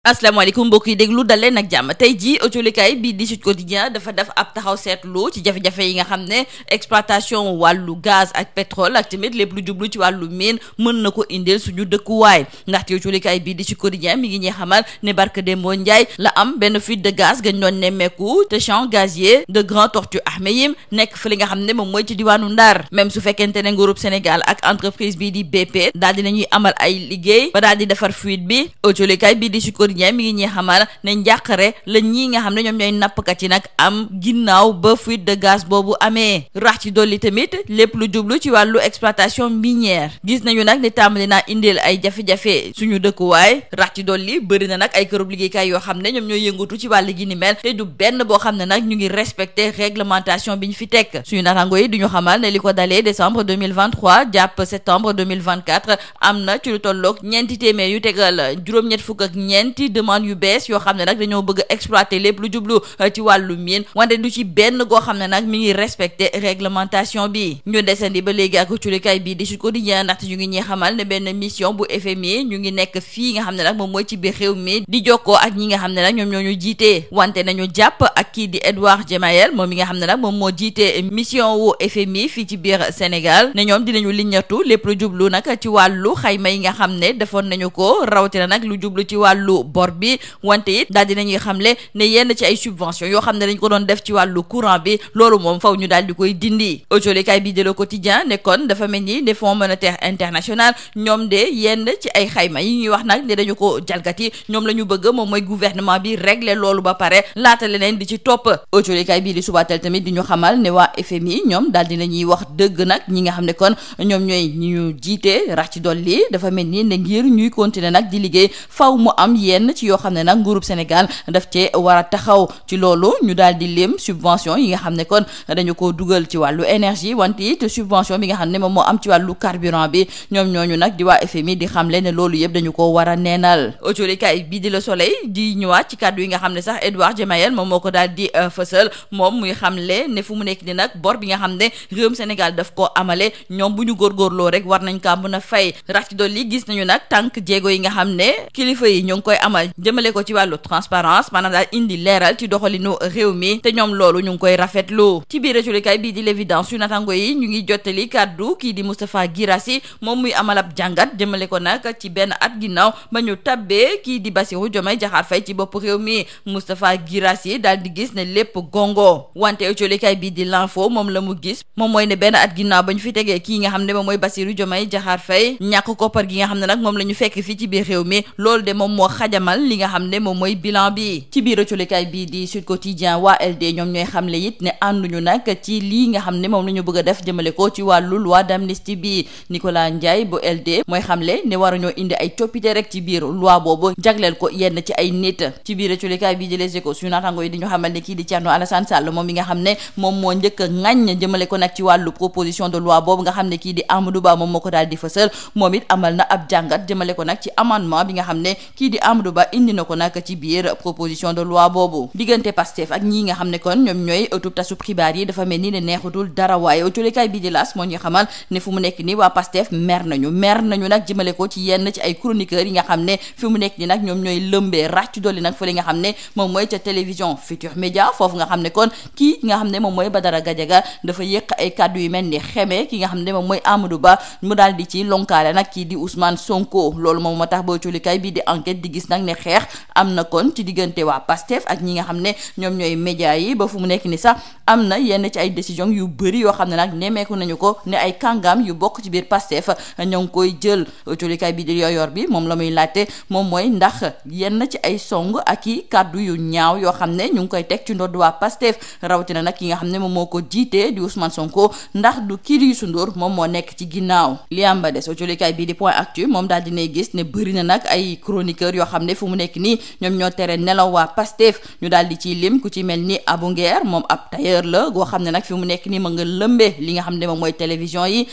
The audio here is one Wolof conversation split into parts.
asalaamaaleykum mbokk yi déglu dal leen ak jàmm tey jii autolikaay bii di Sud Quotidien dafa def ab taxaw seetlu ci jafe-jafe yi nga xam ne exploitation wàllu gaz ak pétrole ak tamit lépp lu jublu ci wàllu mine mën na ko indil suñu dëkkuwaay ndaxte autolikaay bii di Sud Quotidien mi ngi ñuy xamal ne barke Dembo Ndiaye la am benn fuite de gaz gañ doon nemmeeku te champ gazier de Grand Tortue Ahmeyim nekk fa li nga xam ne moom mooy ci diwaanu Ndar même su fekkente ne nguurub Sénégal ak entreprise bii di BP daal dinañuy amal ay liggéey ba daal di defar fuite bi autolikaay bii di Sud mi ngi ñuy xamal ne njàqare la ñii nga xam ne ñoom ñooy nappkat yi nag am ginnaaw ba fuite de gaz boobu amee rax ci dolli tamit lépp lu jublu ci wàllu exploitation minière gis nañu nag ne tàmbali naa indil ay jafe-jafe suñu dëkkuwaay rax ci dolli bëri na nag ay kërub liggéeykaay yoo xam ne ñoom ñooy yëngatu ci wàllu gi ni mel te du benn boo xam ne nag ñu ngi respecté réglementation bi ñu fi teg suñu naataango yi duñu xamal ne li ko dalee décembre 2023 jàpp septembre 2024 am na ci lu tolloog ñeenti téeméer yu tegal juróom-ñett fukk ak ñeenti demande yu bees yoo xam ne nag dañoo bëgg a exploiter lépp lu jublu ci wàllu mine wante du ci benn goo xam ne nag mi ngi respecter réglementation bi ñu desandi ba léegi ak culikaay bii di Sud Quotidien ndaxte ñu ngi ñuy xamal ne benn mission bu FMI ñu ngi nekk fii nga xam ne nag moom mooy ci biir réew mi di jokkoo ak ñi nga xam ne nag ñoom ñoo ñu jiitee wante nañu jàpp ak kii di Edouard Gemayel moom mi nga xam ne nag moom moo jiitee mission wu FMI fii ci biir Sénégal ne ñoom dinañu liñatu lépp lu jublu nag ci wàllu xayma yi nga xam ne defoon nañu ko rawatina nag lu jublu ci wàllu bor bi wante it daal dinañuy xamle ne yenn ci ay subvention yoo xam ne dañ ko doon def ci wàllu courant bi loolu moom faw ñu daal di koy dindi autolikaay bi de Le Quotidien ne kon dafa mel ni ne Fonds monétaire international ñoom de yenn ci ay xayma yi ñuy wax nag ne dañu ko jalgati ñoom la ñu bëgg moom mooy gouvernement bi régler loolu ba pare laata leneen di ci topp autolikaay bii di Subatel tamit di ñu xamal ne waa FMI ñoom daal dinañuy wax dëgg nag ñi nga xam ne kon ñoom ñooy ñi ñu jiite rax ci dolli dafa mel ni ne ngir ñuy continuer nag di liggéey faw mu am yenn ci yoo xam ne nag nguurub Sénégal daf cee war a taxaw ci loolu ñu daal di lim subvention yi nga xam ne kon dañu ko dugal ci wàllu énergie wante it subvention bi nga xam ne moom moo am ci wàllu carburant bi ñoom ñooñu nag di waa FMI di xamle ne loolu yëpp dañu ko war a neenal autolikaay bii di Le Soleil di ñëwaat ci kàddu yi nga xam ne sax Edouard Gemayel moom moo ko daal di fësal moom muy xamle ne fu mu nekk ni nag bor bi nga xam ne réewum Sénégal daf ko amale ñoom bu ñu góorgóorloo rek war nañ kaa mën a fay rax ci dolli gis nañu nag tànk jéego yi nga xam ne kilifa yi ñu ngi koy amal jëmale ko ci wàllu transparence maanaam daal indi leeral ci doxalinu réew mi te ñoom loolu ñu ngi koy rafetlu ci biir autolikaay bii di L'Évidence yu natango yi ñu ngi jottali kàddu kii di Moustapha Guirassy moom muy amal ab jàngat jëmale ko nag ci benn at ginnaaw ba ñu tabbee kii di Bassirou Diomaye Diakhar Faye ci bopp réew mi Moustapha Guirassy daal di gis ne lépp gongo wante autolikaay bii di L'Info moom la mu gis moom mooy ne benn at ginnaaw ba ñu fi tegee kii nga xam ne moom mooy Bassirou Diomaye Diakhar Faye ñàkk koppar gi nga xam ne nag moom la ñu fekk fii ci biir réew mi loolu de moom moo xajamal li nga xam ne moom mooy bilan bi ci biir autolikaay bii di Sud Quotidien waa LD ñoom ñooy xamle it ne ànduñu nag ci lii nga xam ne moom la ñu bëgg a def jëmale ko ci wàllu loi d'amnistie bi Nicolas Ndiaye bu LD mooy xamle ne waruñoo indi ay coppite rek ci biir loi boobu jagleel ko yenn ci ay nit ci biir autolikaay bii di Les Échos suñu naataango yi di ñu xamal ne kii di Thierno Alassane Sall moom mi nga xam ne moom moo njëkk a ŋàññ jëmale ko nag ci wàllu proposition de loi boobu nga xam ne kii di Amadou Ba moom moo ko daal di fësal moom it amal na ab jàngat jëmale ko nag ci amendement bi nga xam ne kii di Amadou Ba indi na ko nag ci biir proposition de loi boobu diggante Pastef ak ñii nga xam ne kon ñoom ñooy ëttub tasub xibaar yi dafa mel ni ne neexutul dara waaye autolikaay bi di L'As moo ñu xamal ne fu mu nekk ni waa Pastef mer nañu nag jëmale ko ci yenn ci ay chroniqueurs yi nga xam ne fi mu nekk ni nag ñoom ñooy lëmbee ràcc dolli nag fa li nga xam ne moom mooy ca télévision Futurs Médias foofu nga xam ne kon kii nga xam ne moom mooy Badara Gadiaga dafa yëq ay kàddu yu mel ni xeme ki nga xam ne moom mooy Amadou Ba mu daal di ci lonkaale nag kii di Ousmane Sonko loolu moom moo tax ba autolikaay bi di enquête di gis nag ne xeex am na kon ci diggante waa Pastef ak ñi nga xam ne ñoom ñooy média yi ba fu mu nekk ni sax am na yenn ci ay décision yu bëri yoo xam ne nag nemeeku nañu ko ne ay kàngam yu bokk ci biir Pastef ñoo ngi koy jël autolikaay bi di Yoor bi moom la muy laajte moom mooy ndax yenn ci ay song ak i kàddu yu ñaaw yoo xam ne ñu ngi koy teg ci ndodd waa Pastef rawatina nag ki nga xam ne moom moo ko jiitee di Ousmane Sonko ndax du kii di Youssou Ndour moom moo nekk ci ginnaaw li am ba des autolikaay bi di Point Actu moom daal dinay gis ne bëri na nag ay chroniqueurs yoo xam ne fu mu nekk nii ñoom ñoo tere nelaw waa Pastef ñu daal di ciy lim ku ci mel ni Abou Nguer moom ab tailleur la goo xam ne nag fi mu nekk nii ma nga lëmbee li nga xam ne moom mooy télévision yi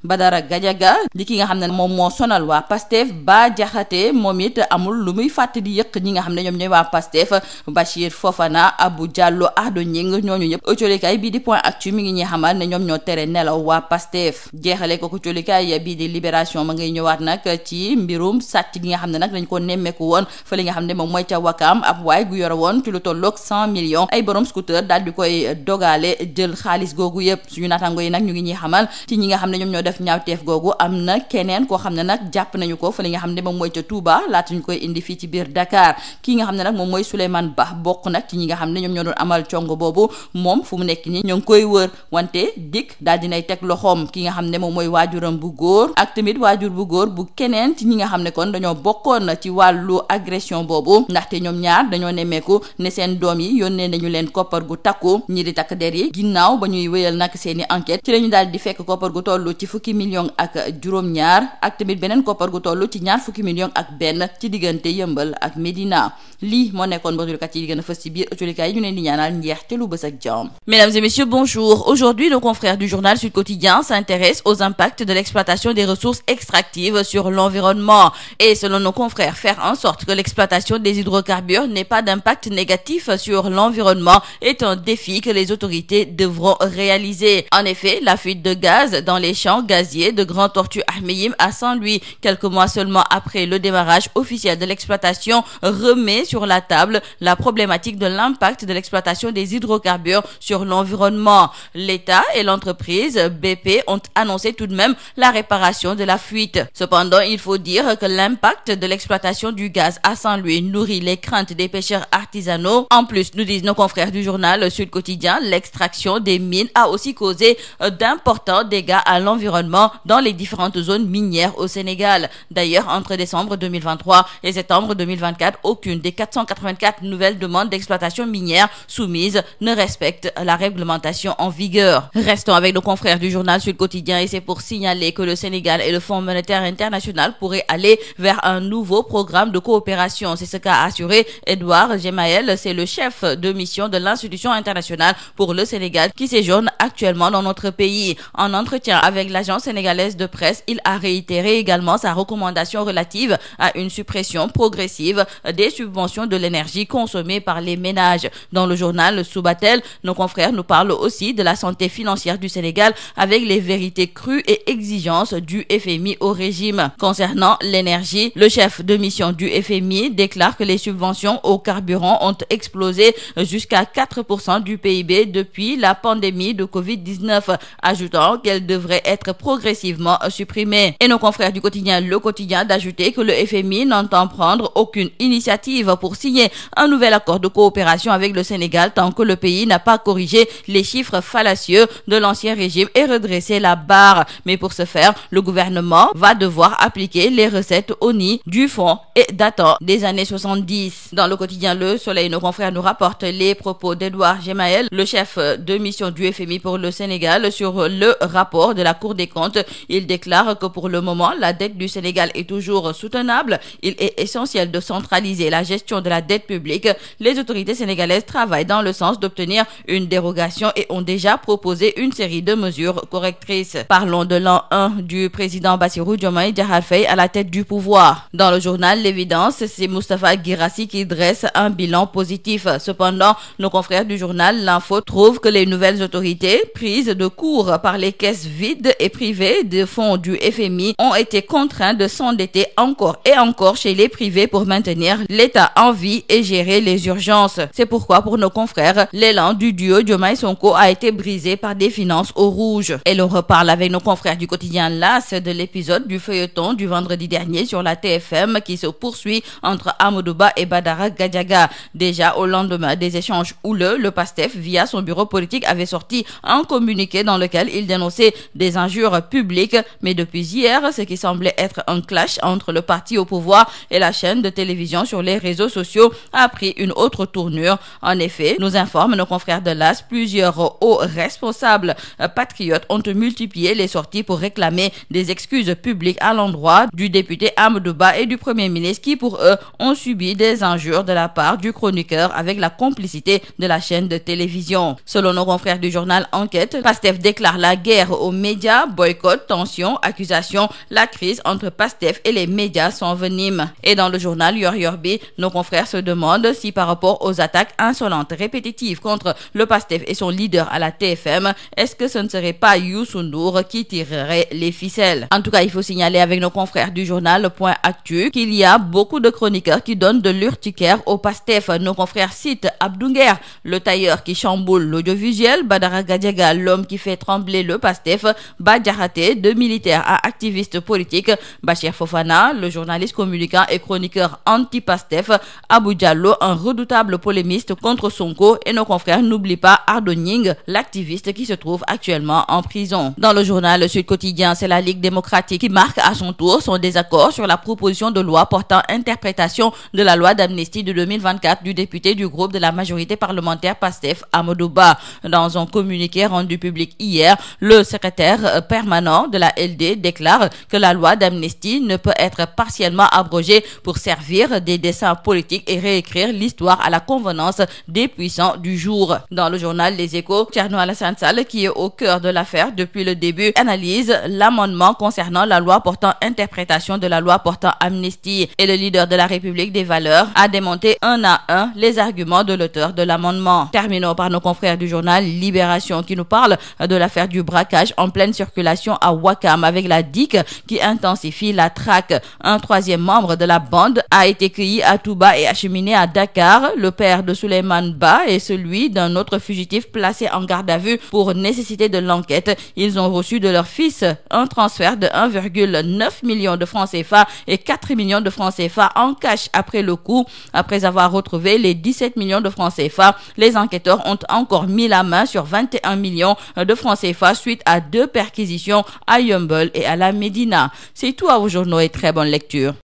Badara Gadiaga di ki nga xam ne moom moo sonal waa Pastef Bah Diakhaté moom it amul lu muy fàtte di yëq ñi nga xam ne ñoom ñooy waa Pastef Bachir Fofana Abou Diallo Ado Ñing ñooñu ñëpp autolikaay bii di Point Actu mi ngi ñuy xamal ne ñoom ñoo tere nelaw waa Pastef jeexale ko autolikaay bii di Libération ma ngay ñëwaat nag ci mbirum sàcc gi nga xam ne nag dañ ko nemmeeku woon fa li nga xam ne moom mooy ca Wakaam ab waay gu yore woon ci lu tolloog 100 millions ay borom scooter daal di koy dogale jël xaalis googu yëpp. Suñu naataango yi nag ñu ngi ñuy xamal ci ñi nga xam ne ñoom ñoo def ñaawteef googu am na keneen koo xam ne nag jàpp nañu ko fa li nga xam ne moom mooy ca Touba laata ñu koy indi fii ci biir Dakar kii nga xam ne nag moom mooy Souleymane Ba bokk nag ci ñi nga xam ne ñoom ñoo doon amal congo boobu moom fu mu nekk nii ñoo ngi koy wër wante dik daal dinay teg loxoom ki nga xam ne moom mooy waajuram bu góor ak tamit waajur bu góor bu keneen ci ñi nga xam ne kon dañoo bokkoon ci wàllu agression boobu ndaxte ñoom ñaar dañoo nemmeeku ne seen doom yi yónnee nañu leen koppar gu takku ñi di takk der yi ginnaaw ba ñuy wéyal nag seeni enquête ci lañu daal di fekk koppar gu toll ci fukki millions ak juróom-ñaar ak tamit beneen koppar gu toll ci ñaar fukki millions ak benn ci diggante Yëmbal ak Médina lii moo nekkoon botulkat yi gën a fës ci biir ëtulikaay yi ñu leen di ñaanal njeex te lu bës ak jàmm. Mesdames et messieurs, bonjour. Aujourd'hui, nos confrères du journal Sud Quotidien s'intéressent aux impacts de l'exploitation des ressources extractives sur l'environnement. Et selon nos confrères, faire en sorte que l'exploitation des hydrocarbures n'ait pas d'impact négatif sur l'environnement est un défi que les autorités devront réaliser. En effet, la fuite de gaz dans les champs gaziers de Grand Tortue Ahmeyim à Saint-Louis, quelques mois seulement après le démarrage officiel de l'exploitation, remet sur la table la problématique de l'impact de l'exploitation des hydrocarbures sur l'environnement. L'État et l'entreprise BP ont annoncé tout de même la réparation de la fuite. Cependant, il faut dire que l'impact de l'exploitation du gaz à Saint-Louis nourrit les craintes des pêcheurs artisanaux. En plus, nous disent nos confrères du journal Sud Quotidien, l'extraction des mines a aussi causé d'importants dégâts à l'environnement dans les différentes zones minières au Sénégal. D'ailleurs, entre décembre 2023 et septembre 2024, aucune des 484 nouvelles demandes d'exploitation minière soumises ne respecte la réglementation en vigueur. Restons avec nos confrères du journal Sud Quotidien et c'est pour signaler que le Sénégal et le Fonds monétaire international pourraient aller vers un nouveau programme de coopération. C'est ce qu'a assuré Edouard Gemaël, c'est le chef de mission de l'institution internationale pour le Sénégal qui séjourne actuellement dans notre pays. En entretien avec l'agence sénégalaise de presse, il a réitéré également sa recommandation relative à une suppression progressive des subventions de l'énergie consommée par les ménages. Dans le journal Subatel, nos confrères nous parlent aussi de la santé financière du Sénégal avec les vérités crues et exigences du FMI au régime. Concernant l'énergie, le chef de mission du FMI déclare que les subventions au carburant ont explosé jusqu'à 4% du PIB depuis la pandémie de Covid-19, ajoutant qu'elles devraient être progressivement supprimées. Et nos confrères du quotidien Le Quotidien d'ajouter que le FMI n'entend prendre aucune initiative pour signer un nouvel accord de coopération avec le Sénégal tant que le pays n'a pas corrigé les chiffres fallacieux de l'ancien régime et redressé la barre. Mais pour ce faire, le gouvernement va devoir appliquer les recettes ONI du fonds et datant des années 70. Dans le quotidien Le Soleil, nos confrères nous rapportent les propos d'Edouard Gemaël, le chef de mission du FMI pour le Sénégal, sur le rapport de la Cour des comptes. Il déclare que pour le moment, la dette du Sénégal est toujours soutenable. Il est essentiel de centraliser la gestion de la dette publique. Les autorités sénégalaises travaillent dans le sens d'obtenir une dérogation et ont déjà proposé une série de mesures correctrices. Parlons de l'an 1 du président Bassirou Diomaye Diakhar Faye à la tête du pouvoir. Dans le journal L'Évidence, c'est Moustapha Guirassy qui dresse un bilan positif. Cependant, nos confrères du journal L'Info trouvent que les nouvelles autorités, prises de court par les caisses vides et privées de fonds du FMI, ont été contraints de s'endetter encore et encore chez les privés pour maintenir l'État en vie et gérer les urgences. C'est pourquoi, pour nos confrères, l'élan du duo Diomaye-Sonko a été brisé par des finances au rouge. Et l'on reparle avec nos confrères du quotidien L'As de l'épisode du feuilleton du vendredi dernier sur la TFM qui se poursuit entre Amadou Ba et Badara Gadiaga. Déjà au lendemain des échanges houleux, le PASTEF, via son bureau politique, avait sorti un communiqué dans lequel il dénonçait des injures publiques. Mais depuis hier, ce qui semblait être un clash entre le parti au pouvoir et la chaîne de télévision sur les réseaux sociaux a pris une autre tournure. En effet, nous informent nos confrères de L'As, plusieurs hauts responsables patriotes ont multiplié les sorties pour réclamer des excuses publiques à l'endroit du député Amadou Ba et du Premier ministre qui, pour eux, ont subi des injures de la part du chroniqueur avec la complicité de la chaîne de télévision. Selon nos confrères du journal Enquête, PASTEF déclare la guerre aux médias, boycott, tension, accusation, la crise entre PASTEF et les médias s'envenime. Et dans le journal Yor Yorbi, nos confrères se demandent si par rapport aux attaques insolentes répétitives contre le PASTEF et son leader à la TFM, est-ce que ce ne serait pas Youssou Ndour qui tirerait les ficelles? En tout cas, il faut signaler avec nos confrères du journal Point Actu qu'il il y a beaucoup de chroniqueurs qui donnent de l'urticaire au PASTEF. Nos confrères citent Abdou Nguer, le tailleur qui chamboule l'audiovisuel, Badara Gadiaga, l'homme qui fait trembler le PASTEF, Bah Diakhaté, de militaire à activiste politique, Bachir Fofana, le journaliste communicant et chroniqueur anti-PASTEF, Abou Diallo, un redoutable polémiste contre Sonko, et nos confrères n'oublient pas Ardo Gning, l'activiste qui se trouve actuellement en prison. Dans le journal Le Sud Quotidien, c'est la Ligue démocratique qui marque à son tour son désaccord sur la proposition de loi portant interprétation de la loi d'amnistie de 2024 du député du groupe de la majorité parlementaire PASTEF, Amadou Ba. Dans un communiqué rendu public hier, le secrétaire permanent de la LD déclare que la loi d'amnistie ne peut être partiellement abrogée pour servir des desseins politiques et réécrire l'histoire à la convenance des puissants du jour. Dans le journal Les Échos, Thierno Alassane Sall, qui est au cœur de l'affaire depuis le début, analyse l'amendement concernant la loi portant interprétation de la loi portant amnistie, et le leader de la République des valeurs a démonté un à un les arguments de l'auteur de l'amendement. Terminons par nos confrères du journal Libération qui nous parle de l'affaire du braquage en pleine circulation à Ouakam avec la DIC qui intensifie la traque. Un troisième membre de la bande a été cueilli à Touba et acheminé à Dakar. Le père de Souleymane Ba et celui d'un autre fugitif placé en garde à vue pour nécessité de l'enquête. Ils ont reçu de leur fils un transfert de 1,9 million de francs CFA et 4 millions de francs CFA en cash après le coup. Après avoir retrouvé les 17 millions de francs CFA, les enquêteurs ont encore mis la main sur 21 millions de francs CFA suite à 2 perquisitions à Yeumbeul et à la Médina. C'est tout à vos journaux et très bonne lecture.